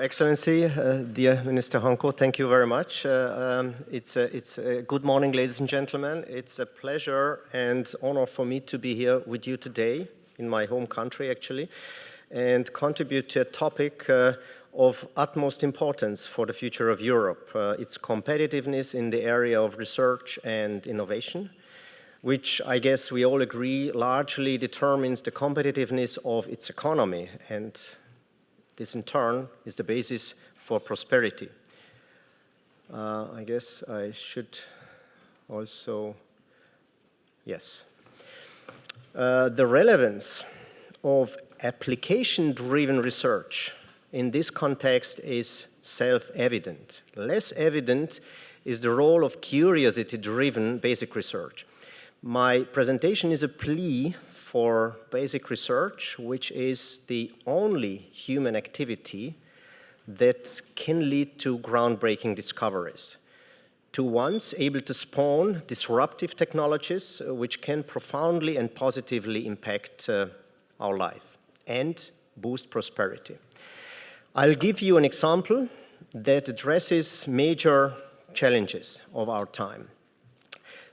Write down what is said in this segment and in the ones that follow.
Excellency, dear Minister Hanko, thank you very much. It's a good morning, ladies and gentlemen. It's a pleasure and honor for me to be here with you today, in my home country actually, and contribute to a topic of utmost importance for the future of Europe. It's competitiveness in the area of research and innovation, which I guess we all agree largely determines the competitiveness of its economy, and this in turn is the basis for prosperity. I guess I should also, yes. The relevance of application-driven research in this context is self-evident. Less evident is the role of curiosity-driven basic research. My presentation is a plea for basic research, which is the only human activity that can lead to groundbreaking discoveries, to ones able to spawn disruptive technologies which can profoundly and positively impact our life and boost prosperity. I'll give you an example that addresses major challenges of our time.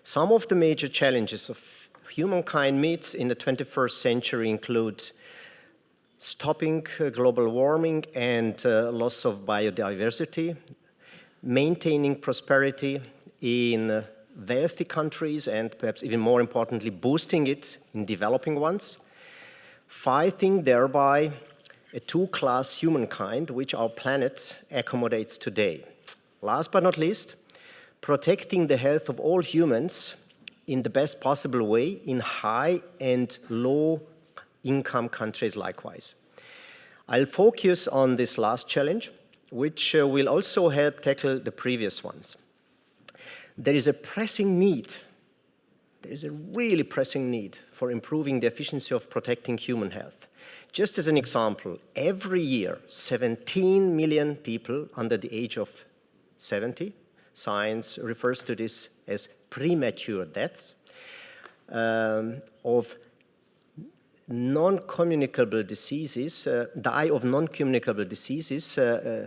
Some of the major challenges of humankind meets in the 21st century include stopping global warming and loss of biodiversity, maintaining prosperity in wealthy countries, and perhaps even more importantly, boosting it in developing ones, fighting thereby a two-class humankind which our planet accommodates today. Last but not least, protecting the health of all humans in the best possible way in high and low income countries likewise. I'll focus on this last challenge, which will also help tackle the previous ones. There is a pressing need, there is a really pressing need for improving the efficiency of protecting human health. Just as an example, every year 17 million people under the age of 70, science refers to this as premature deaths, of non-communicable diseases, die of non-communicable diseases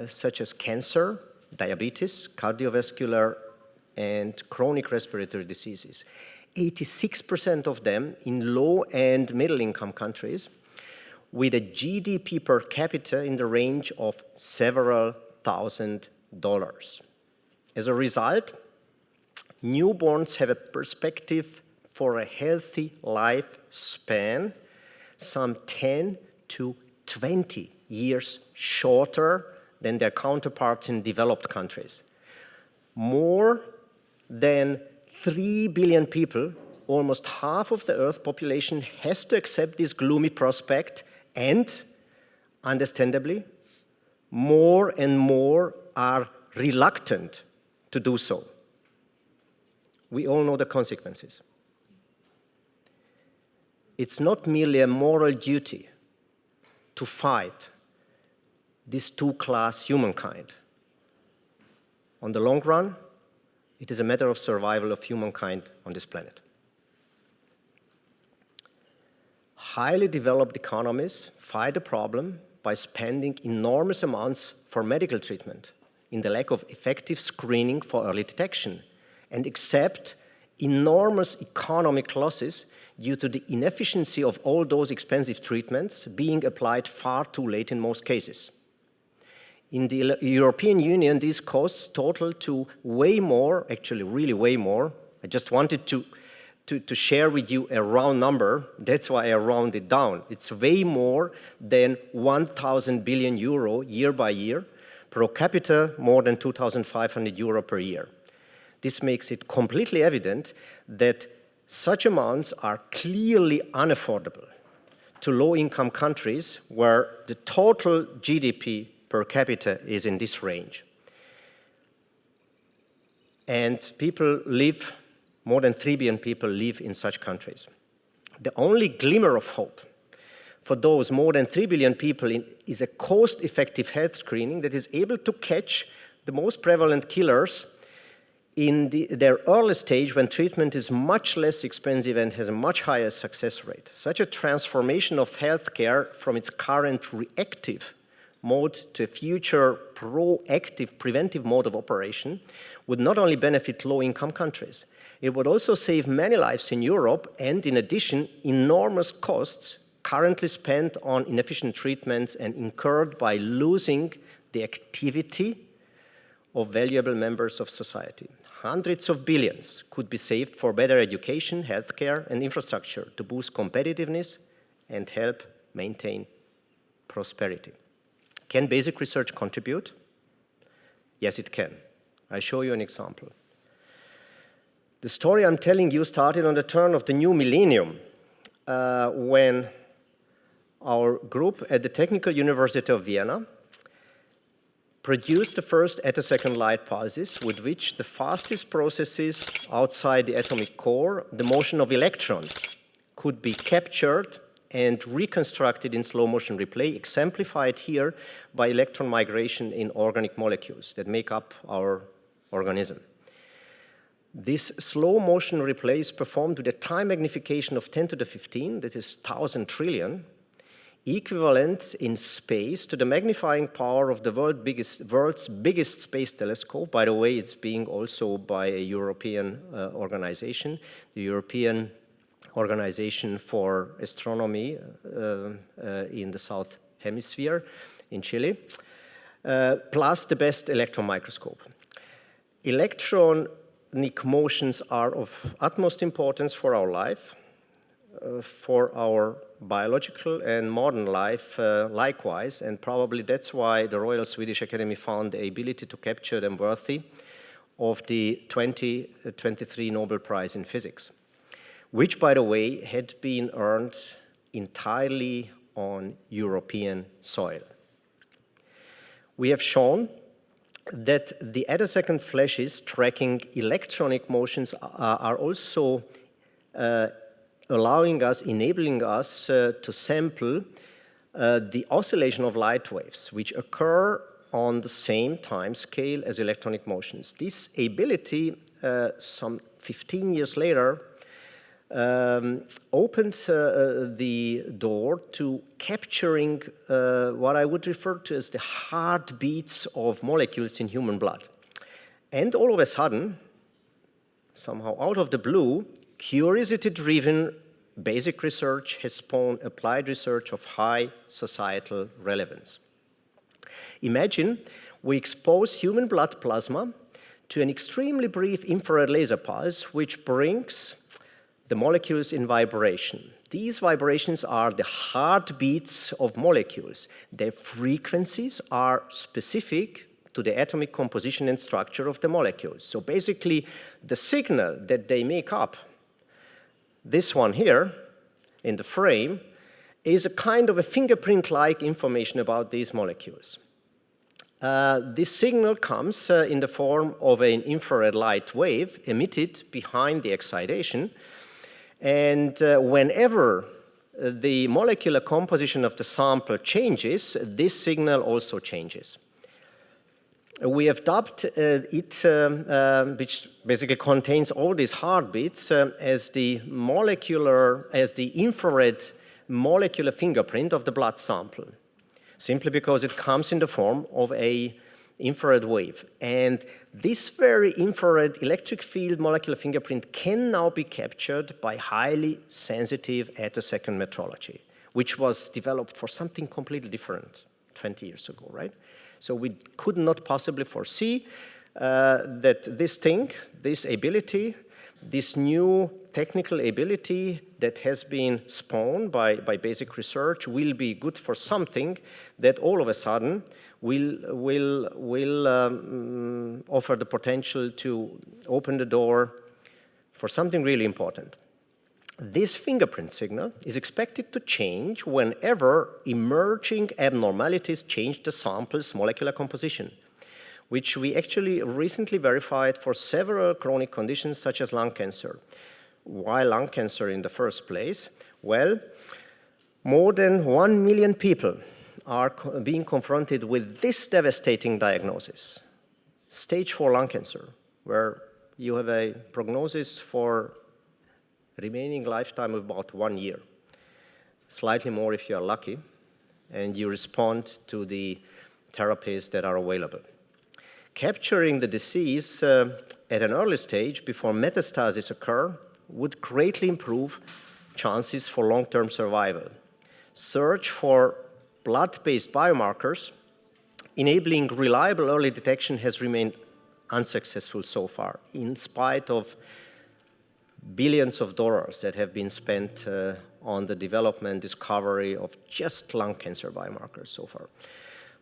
such as cancer, diabetes, cardiovascular, and chronic respiratory diseases. 86% of them in low and middle income countries with a GDP per capita in the range of several $1,000s. As a result, newborns have a perspective for a healthy lifespan some 10 to 20 years shorter than their counterparts in developed countries. More than 3 billion people, almost half of the Earth's population, has to accept this gloomy prospect, and, understandably, more and more are reluctant to do so. We all know the consequences. It's not merely a moral duty to fight this two-class humankind. On the long run, it is a matter of survival of humankind on this planet. Highly developed economies fight the problem by spending enormous amounts for medical treatment in the lack of effective screening for early detection, and accept enormous economic losses due to the inefficiency of all those expensive treatments being applied far too late in most cases. In the European Union, these costs total to way more, actually really way more. I just wanted to share with you a round number. That's why I rounded down. It's way more than 1,000 billion euro year by year, per capita more than 2,500 euro per year. This makes it completely evident that such amounts are clearly unaffordable to low-income countries where the total GDP per capita is in this range. And people live, more than 3 billion people live in such countries. The only glimmer of hope for those more than 3 billion people is a cost-effective health screening that is able to catch the most prevalent killers in their early stage when treatment is much less expensive and has a much higher success rate. Such a transformation of healthcare from its current reactive mode to a future proactive, preventive mode of operation would not only benefit low-income countries, it would also save many lives in Europe and, in addition, enormous costs currently spent on inefficient treatments and incurred by losing the activity of valuable members of society. Hundreds of billions could be saved for better education, healthcare, and infrastructure to boost competitiveness and help maintain prosperity. Can basic research contribute? Yes, it can. I'll show you an example. The story I'm telling you started on the turn of the new millennium when our group at the Technical University of Vienna produced the first attosecond light pulses with which the fastest processes outside the atomic core, the motion of electrons, could be captured and reconstructed in slow motion replay, exemplified here by electron migration in organic molecules that make up our organism. This slow motion replay is performed with a time magnification of 10 to the 15, that is 1,000 trillion, equivalent in space to the magnifying power of the world's biggest space telescope. By the way, it's being also by a European organization, the European Organization for Astronomy in the South Hemisphere in Chile, plus the best electron microscope. Electronic motions are of utmost importance for our life, for our biological and modern life likewise, and probably that's why the Royal Swedish Academy found the ability to capture them worthy of the 2023 Nobel Prize in Physics, which, by the way, had been earned entirely on European soil. We have shown that the attosecond flashes tracking electronic motions are also enabling us to sample the oscillation of light waves, which occur on the same time scale as electronic motions. This ability, some 15 years later, opened the door to capturing what I would refer to as the heartbeats of molecules in human blood. And all of a sudden, somehow out of the blue, curiosity-driven basic research has spawned applied research of high societal relevance. Imagine we expose human blood plasma to an extremely brief infrared laser pulse, which brings the molecules in vibration. These vibrations are the heartbeats of molecules. Their frequencies are specific to the atomic composition and structure of the molecules. So basically, the signal that they make up, this one here in the frame, is a kind of a fingerprint-like information about these molecules. This signal comes in the form of an infrared light wave emitted behind the excitation. And whenever the molecular composition of the sample changes, this signal also changes. We have dubbed it, which basically contains all these heartbeats, as the infrared molecular fingerprint of the blood sample, simply because it comes in the form of an infrared wave. And this very infrared electric field molecular fingerprint can now be captured by highly sensitive attosecond metrology, which was developed for something completely different 20 years ago, right? So we could not possibly foresee that this thing, this ability, this new technical ability that has been spawned by basic research will be good for something that all of a sudden will offer the potential to open the door for something really important. This fingerprint signal is expected to change whenever emerging abnormalities change the sample's molecular composition, which we actually recently verified for several chronic conditions such as lung cancer. Why lung cancer in the first place? Well, more than 1 million people are being confronted with this devastating diagnosis, stage 4 lung cancer, where you have a prognosis for remaining lifetime of about 1 year, slightly more if you are lucky, and you respond to the therapies that are available. Capturing the disease at an early stage before metastases occur would greatly improve chances for long-term survival. Search for blood-based biomarkers enabling reliable early detection has remained unsuccessful so far, in spite of billions of dollars that have been spent on the development, discovery of just lung cancer biomarkers so far.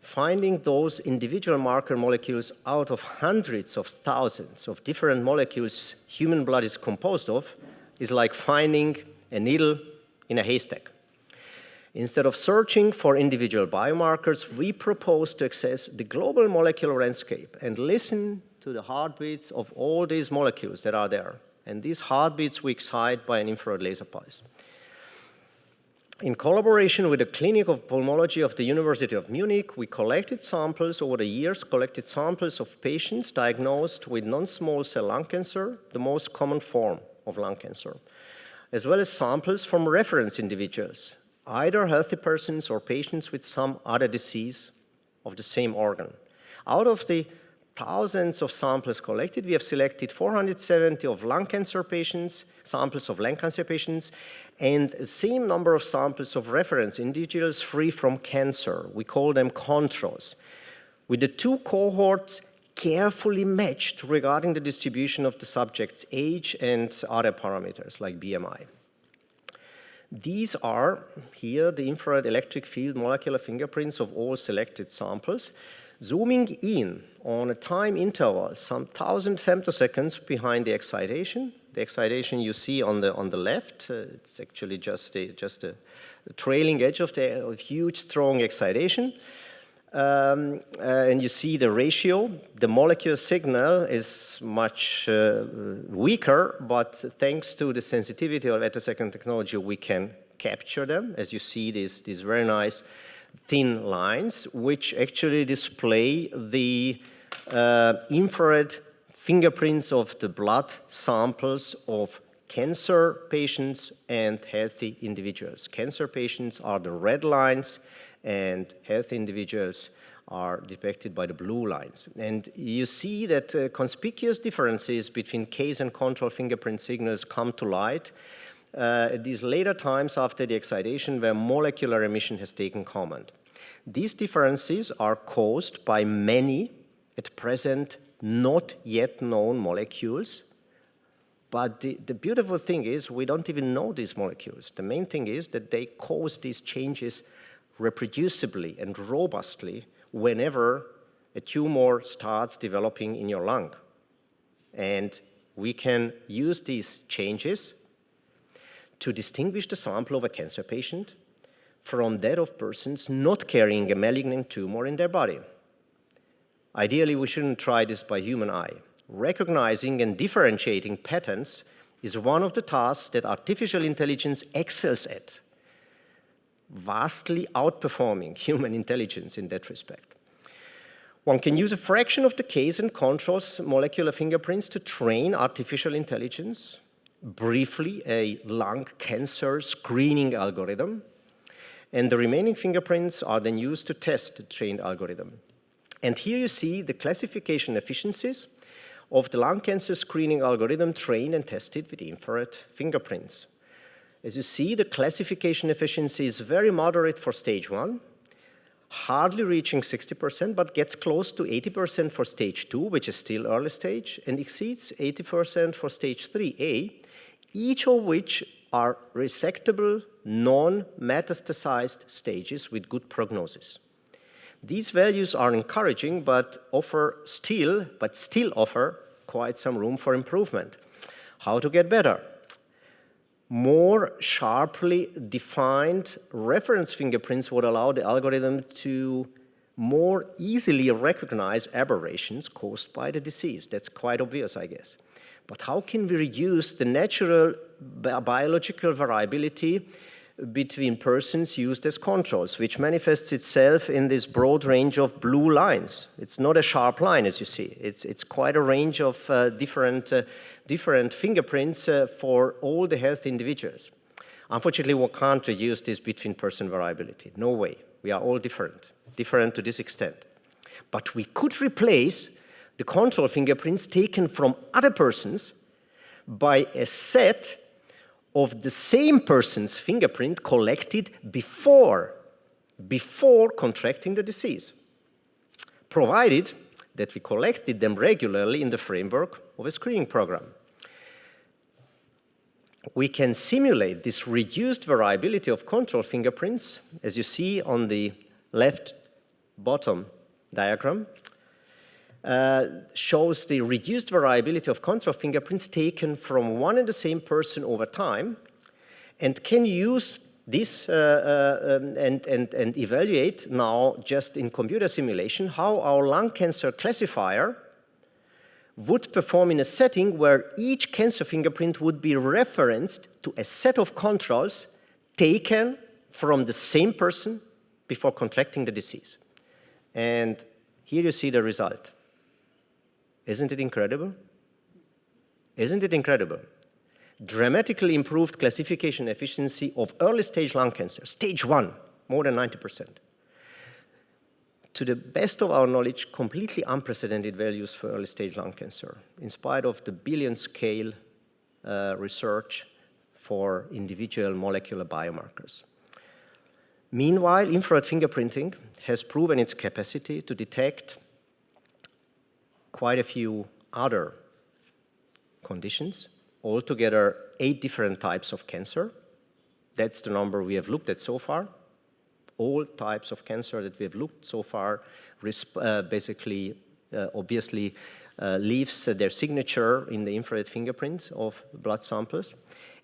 Finding those individual marker molecules out of hundreds of thousands of different molecules human blood is composed of is like finding a needle in a haystack. Instead of searching for individual biomarkers, we propose to access the global molecular landscape and listen to the heartbeats of all these molecules that are there. And these heartbeats we excite by an infrared laser pulse. In collaboration with the Clinic of Pulmonology of the University of Munich, we collected samples over the years, of patients diagnosed with non-small cell lung cancer, the most common form of lung cancer, as well as samples from reference individuals, either healthy persons or patients with some other disease of the same organ. Out of the thousands of samples collected, we have selected 470 of lung cancer patients, samples of lung cancer patients, and the same number of samples of reference individuals free from cancer. We call them controls, with the two cohorts carefully matched regarding the distribution of the subject's age and other parameters like BMI. These are here the infrared electric field molecular fingerprints of all selected samples, zooming in on a time interval, some 1,000 femtoseconds behind the excitation. The excitation you see on the left, it's actually just a trailing edge of the huge, strong excitation. And you see the ratio. The molecular signal is much weaker, but thanks to the sensitivity of attosecond technology, we can capture them. As you see, these very nice thin lines, which actually display the infrared fingerprints of the blood samples of cancer patients and healthy individuals. Cancer patients are the red lines, and healthy individuals are depicted by the blue lines. And you see that conspicuous differences between case and control fingerprint signals come to light at these later times after the excitation where molecular emission has taken command. These differences are caused by many, at present, not yet known molecules. But the beautiful thing is we don't even know these molecules. The main thing is that they cause these changes reproducibly and robustly whenever a tumor starts developing in your lung. And we can use these changes to distinguish the sample of a cancer patient from that of persons not carrying a malignant tumor in their body. Ideally, we shouldn't try this by human eye. Recognizing and differentiating patterns is one of the tasks that artificial intelligence excels at, vastly outperforming human intelligence in that respect. One can use a fraction of the case and controls molecular fingerprints to train artificial intelligence, briefly a lung cancer screening algorithm, and the remaining fingerprints are then used to test the trained algorithm. And here you see the classification efficiencies of the lung cancer screening algorithm trained and tested with infrared fingerprints. As you see, the classification efficiency is very moderate for stage 1, hardly reaching 60%, but gets close to 80% for stage 2, which is still early stage, and exceeds 80% for stage 3A, each of which are resectable, non-metastasized stages with good prognosis. These values are encouraging, but still offer quite some room for improvement. How to get better? More sharply defined reference fingerprints would allow the algorithm to more easily recognize aberrations caused by the disease. That's quite obvious, I guess. But how can we reduce the natural biological variability between persons used as controls, which manifests itself in this broad range of blue lines? It's not a sharp line, as you see. It's quite a range of different fingerprints for all the healthy individuals. Unfortunately, we can't reduce this between person variability. No way. We are all different to this extent. But we could replace the control fingerprints taken from other persons by a set of the same person's fingerprint collected before contracting the disease, provided that we collected them regularly in the framework of a screening program. We can simulate this reduced variability of control fingerprints, as you see on the left bottom diagram, shows the reduced variability of control fingerprints taken from one and the same person over time, and can use this and evaluate now just in computer simulation how our lung cancer classifier would perform in a setting where each cancer fingerprint would be referenced to a set of controls taken from the same person before contracting the disease. And here you see the result. Isn't it incredible? Isn't it incredible? Dramatically improved classification efficiency of early stage lung cancer, stage 1, more than 90%. To the best of our knowledge, completely unprecedented values for early stage lung cancer, in spite of the billion scale research for individual molecular biomarkers. Meanwhile, infrared fingerprinting has proven its capacity to detect quite a few other conditions, altogether 8 different types of cancer. That's the number we have looked at so far. All types of cancer that we have looked so far basically, obviously, leaves their signature in the infrared fingerprint of blood samples,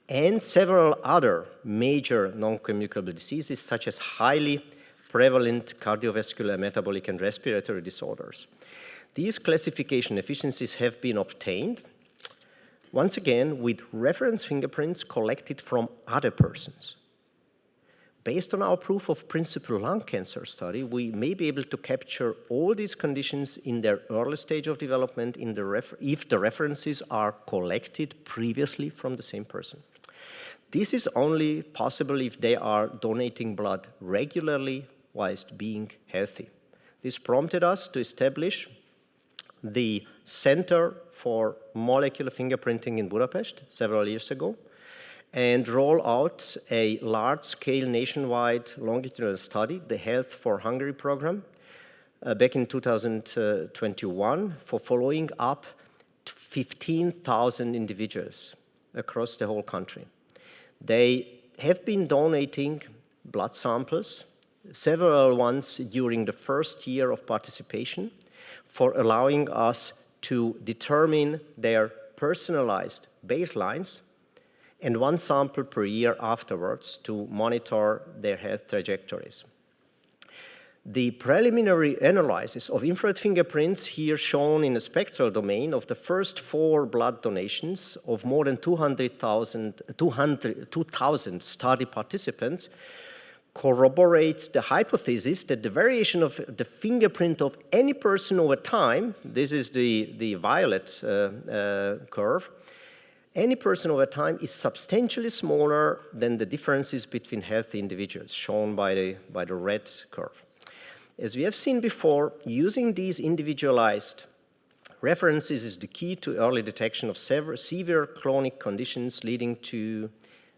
and several other major non-communicable diseases, such as highly prevalent cardiovascular, metabolic, and respiratory disorders. These classification efficiencies have been obtained, once again, with reference fingerprints collected from other persons. Based on our proof of principle lung cancer study, we may be able to capture all these conditions in their early stage of development if the references are collected previously from the same person. This is only possible if they are donating blood regularly whilst being healthy. This prompted us to establish the Center for Molecular Fingerprinting in Budapest several years ago, and roll out a large-scale nationwide longitudinal study, the Health for Hungary program, back in 2021 for following up 15,000 individuals across the whole country. They have been donating blood samples, several ones during the first year of participation, for allowing us to determine their personalized baselines, and 1 sample per year afterwards to monitor their health trajectories. The preliminary analysis of infrared fingerprints, here shown in a spectral domain, of the first 4 blood donations of more than 2,000 study participants, corroborates the hypothesis that the variation of the fingerprint of any person over time, this is the violet curve, any person over time is substantially smaller than the differences between healthy individuals, shown by the red curve. As we have seen before, using these individualized references is the key to early detection of severe chronic conditions leading to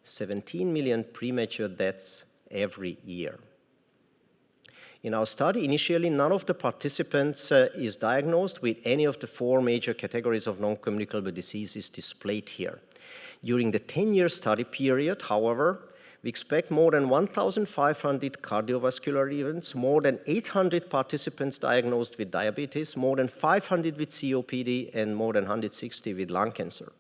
17 million premature deaths every year. In our study, initially, none of the participants is diagnosed with any of the 4 major categories of non-communicable diseases displayed here. During the 10-year study period, however, we expect more than 1,500 cardiovascular events, more than 800 participants diagnosed with diabetes, more than 500 with COPD, and more than 160 with lung cancer.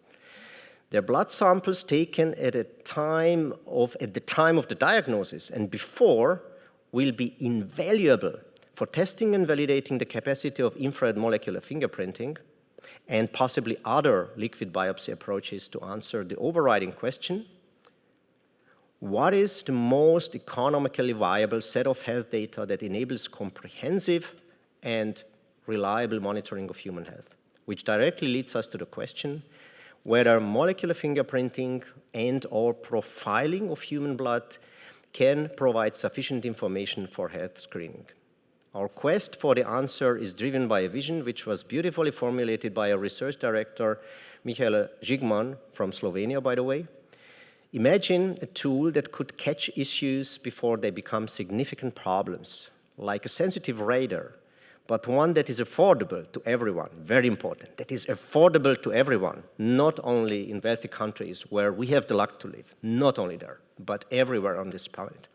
Their blood samples taken at the time of the diagnosis and before will be invaluable for testing and validating the capacity of infrared molecular fingerprinting and possibly other liquid biopsy approaches to answer the overriding question: what is the most economically viable set of health data that enables comprehensive and reliable monitoring of human health? Which directly leads us to the question whether molecular fingerprinting and/or profiling of human blood can provide sufficient information for health screening. Our quest for the answer is driven by a vision which was beautifully formulated by our research director, Michael Žigman, from Slovenia, by the way. Imagine a tool that could catch issues before they become significant problems, like a sensitive radar, but one that is affordable to everyone, very important, that is affordable to everyone, not only in wealthy countries where we have the luck to live, not only there, but everywhere on this planet,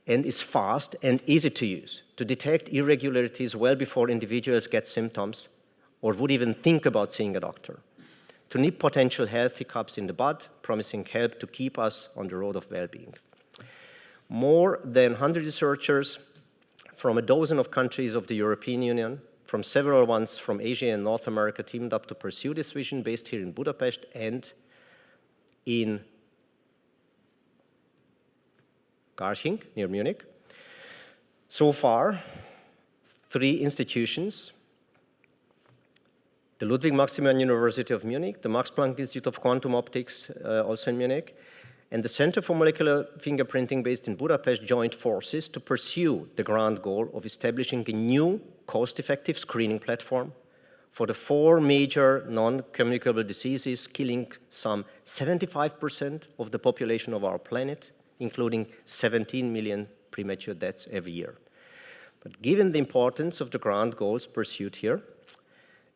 and is fast and easy to use, to detect irregularities well before individuals get symptoms or would even think about seeing a doctor, to nip potential health hiccups in the bud, promising help to keep us on the road of well-being. More than 100 researchers from a dozen of countries of the European Union, from several ones from Asia and North America teamed up to pursue this vision based here in Budapest and in Garching, near Munich. So far, 3 institutions, the Ludwig Maximilian University of Munich, the Max Planck Institute of Quantum Optics, also in Munich, and the Center for Molecular Fingerprinting based in Budapest joined forces to pursue the grand goal of establishing a new cost-effective screening platform for the 4 major non-communicable diseases killing some 75% of the population of our planet, including 17 million premature deaths every year. But given the importance of the grand goals pursued here,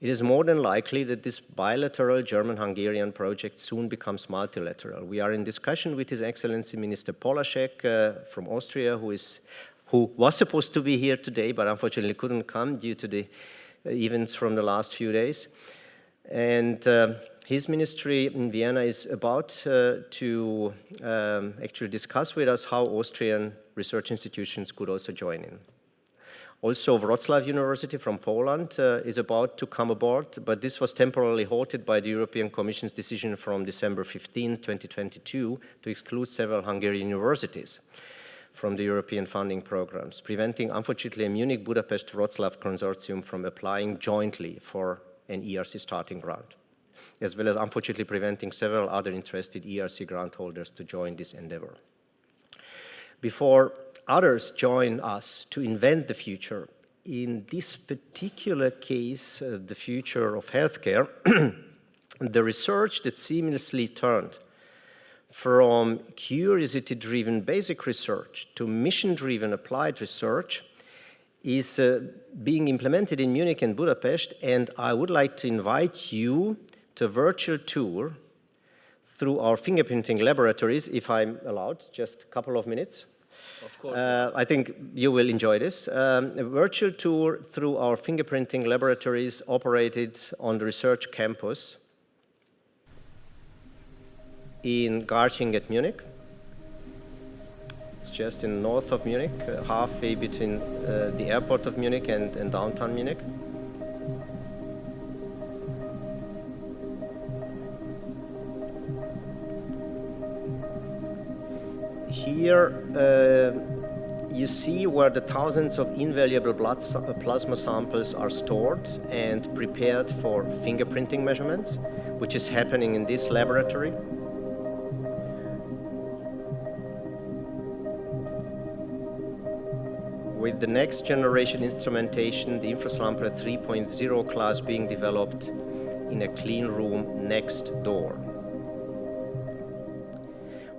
it is more than likely that this bilateral German-Hungarian project soon becomes multilateral. We are in discussion with His Excellency Minister Polasek from Austria, who was supposed to be here today, but unfortunately couldn't come due to the events from the last few days. And his ministry in Vienna is about to actually discuss with us how Austrian research institutions could also join in. Also, Wrocław University from Poland is about to come aboard, but this was temporarily halted by the European Commission's decision from December 15, 2022, to exclude several Hungarian universities from the European funding programs, preventing, unfortunately, a Munich-Budapest-Wrocław consortium from applying jointly for an ERC starting grant, as well as, unfortunately, preventing several other interested ERC grant holders to join this endeavor. Before others join us to invent the future, in this particular case, the future of healthcare, the research that seamlessly turned from curiosity-driven basic research to mission-driven applied research is being implemented in Munich and Budapest, and I would like to invite you to a virtual tour through our fingerprinting laboratories, if I'm allowed, just a couple of minutes. Of course. I think you will enjoy this. A virtual tour through our fingerprinting laboratories operated on the research campus in Garching at Munich. It's just in the north of Munich, halfway between the airport of Munich and downtown Munich. Here you see where the thousands of invaluable plasma samples are stored and prepared for fingerprinting measurements, which is happening in this laboratory. With the next generation instrumentation, the Infrasampler 3.0 class being developed in a clean room next door.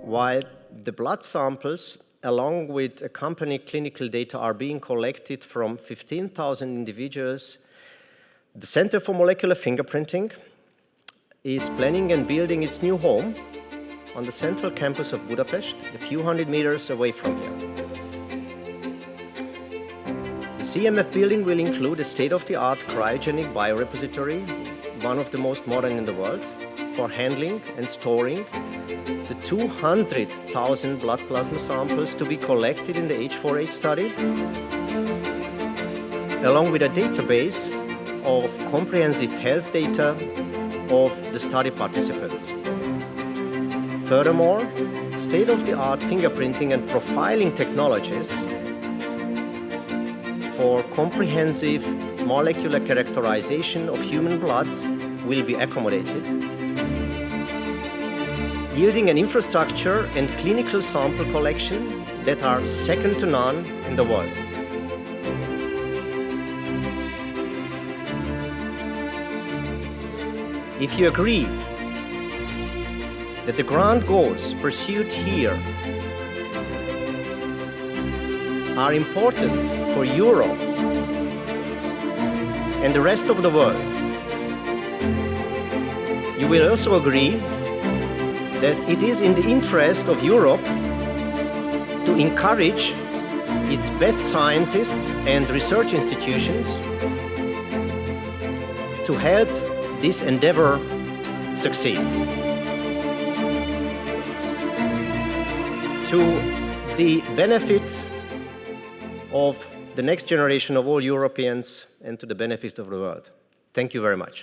While the blood samples, along with accompanying clinical data, are being collected from 15,000 individuals, the Center for Molecular Fingerprinting is planning and building its new home on the central campus of Budapest, a few hundred meters away from here. The CMF building will include a state-of-the-art cryogenic biorepository, one of the most modern in the world, for handling and storing the 200,000 blood plasma samples to be collected in the H4H study, along with a database of comprehensive health data of the study participants. Furthermore, state-of-the-art fingerprinting and profiling technologies for comprehensive molecular characterization of human blood will be accommodated, yielding an infrastructure and clinical sample collection that are second to none in the world. if you agree that the grand goals pursued here are important for Europe and the rest of the world, you will also agree that it is in the interest of Europe to encourage its best scientists and research institutions to help this endeavor succeed. To the benefit of the next generation of all Europeans and to the benefit of the world. Thank you very much.